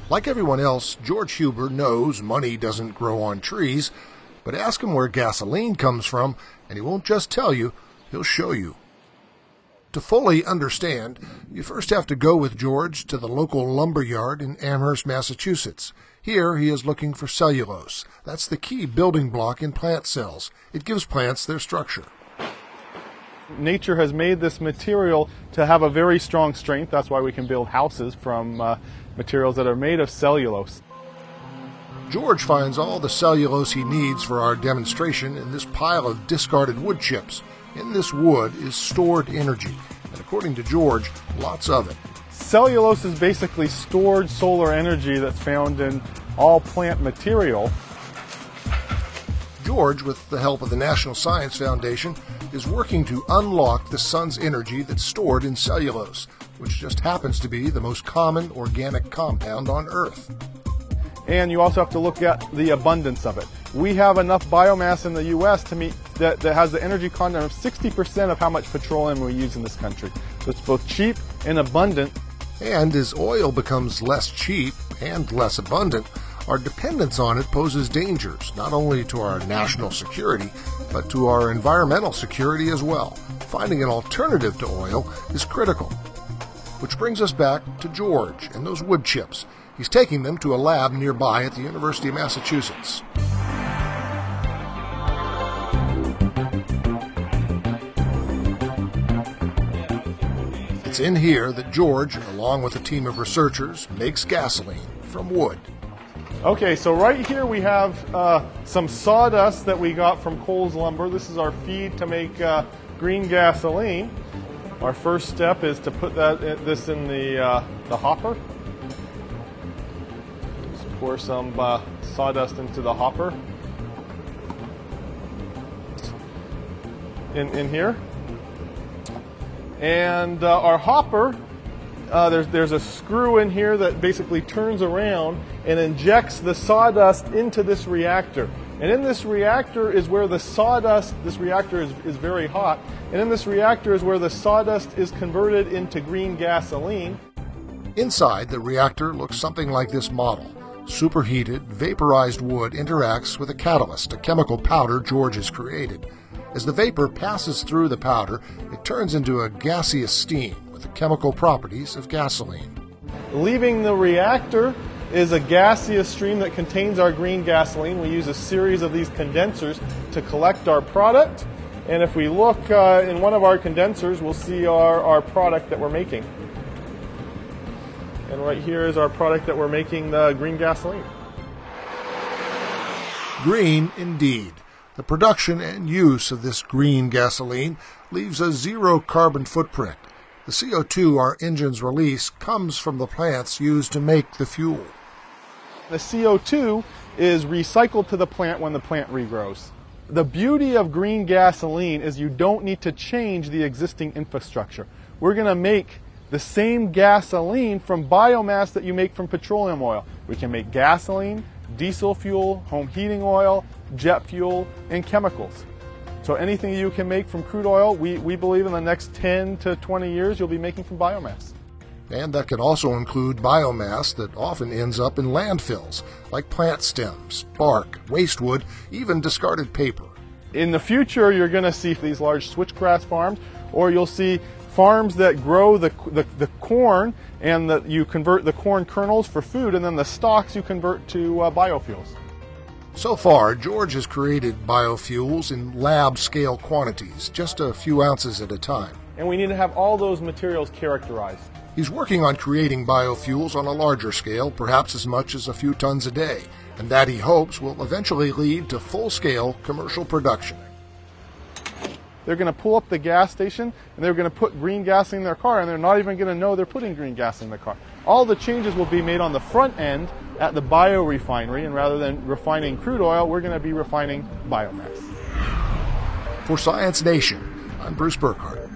Like everyone else, George Huber knows money doesn't grow on trees, but ask him where gasoline comes from, and he won't just tell you, he'll show you. To fully understand, you first have to go with George to the local lumber yard in Amherst, Massachusetts. Here he is looking for cellulose. That's the key building block in plant cells. It gives plants their structure. Nature has made this material to have a very strong strength. That's why we can build houses from materials that are made of cellulose. George finds all the cellulose he needs for our demonstration in this pile of discarded wood chips. In this wood is stored energy, and according to George, lots of it. Cellulose is basically stored solar energy that's found in all plant material. George, with the help of the National Science Foundation, is working to unlock the sun's energy that's stored in cellulose, which just happens to be the most common organic compound on Earth. And you also have to look at the abundance of it. We have enough biomass in the U.S. to meet that has the energy content of 60% of how much petroleum we use in this country. So it's both cheap and abundant. And as oil becomes less cheap and less abundant, our dependence on it poses dangers, not only to our national security, but to our environmental security as well. Finding an alternative to oil is critical. Which brings us back to George and those wood chips. He's taking them to a lab nearby at the University of Massachusetts. It's in here that George, along with a team of researchers, makes gasoline from wood. Okay, so right here we have some sawdust that we got from Coles Lumber. This is our feed to make green gasoline. Our first step is to put this in the hopper. Just pour some sawdust into the hopper. In here. And our hopper, there's a screw in here that basically turns around and injects the sawdust into this reactor. And in this reactor is where the sawdust, this reactor is very hot, and in this reactor is where the sawdust is converted into green gasoline. Inside, the reactor looks something like this model. Superheated, vaporized wood interacts with a catalyst, a chemical powder George has created. As the vapor passes through the powder, it turns into a gaseous steam with the chemical properties of gasoline. Leaving the reactor is a gaseous stream that contains our green gasoline. We use a series of these condensers to collect our product. And if we look in one of our condensers, we'll see our product that we're making. And right here is our product that we're making, the green gasoline. Green indeed. The production and use of this green gasoline leaves a zero carbon footprint. The CO2 our engines release comes from the plants used to make the fuel. The CO2 is recycled to the plant when the plant regrows. The beauty of green gasoline is you don't need to change the existing infrastructure. We're going to make the same gasoline from biomass that you make from petroleum oil. We can make gasoline, diesel fuel, home heating oil, jet fuel, and chemicals. So anything you can make from crude oil, we believe in the next 10 to 20 years you'll be making from biomass. And that can also include biomass that often ends up in landfills, like plant stems, bark, waste wood, even discarded paper. In the future, you're going to see these large switchgrass farms, or you'll see farms that grow the corn, and that you convert the corn kernels for food, and then the stalks you convert to biofuels. So far, George has created biofuels in lab-scale quantities, just a few ounces at a time. And we need to have all those materials characterized. He's working on creating biofuels on a larger scale, perhaps as much as a few tons a day, and that he hopes will eventually lead to full-scale commercial production. They're going to pull up the gas station, and they're going to put green gasoline in their car, and they're not even going to know they're putting green gasoline in their car. All the changes will be made on the front end at the biorefinery, and rather than refining crude oil, we're going to be refining biomass. For Science Nation, I'm Bruce Burkhardt.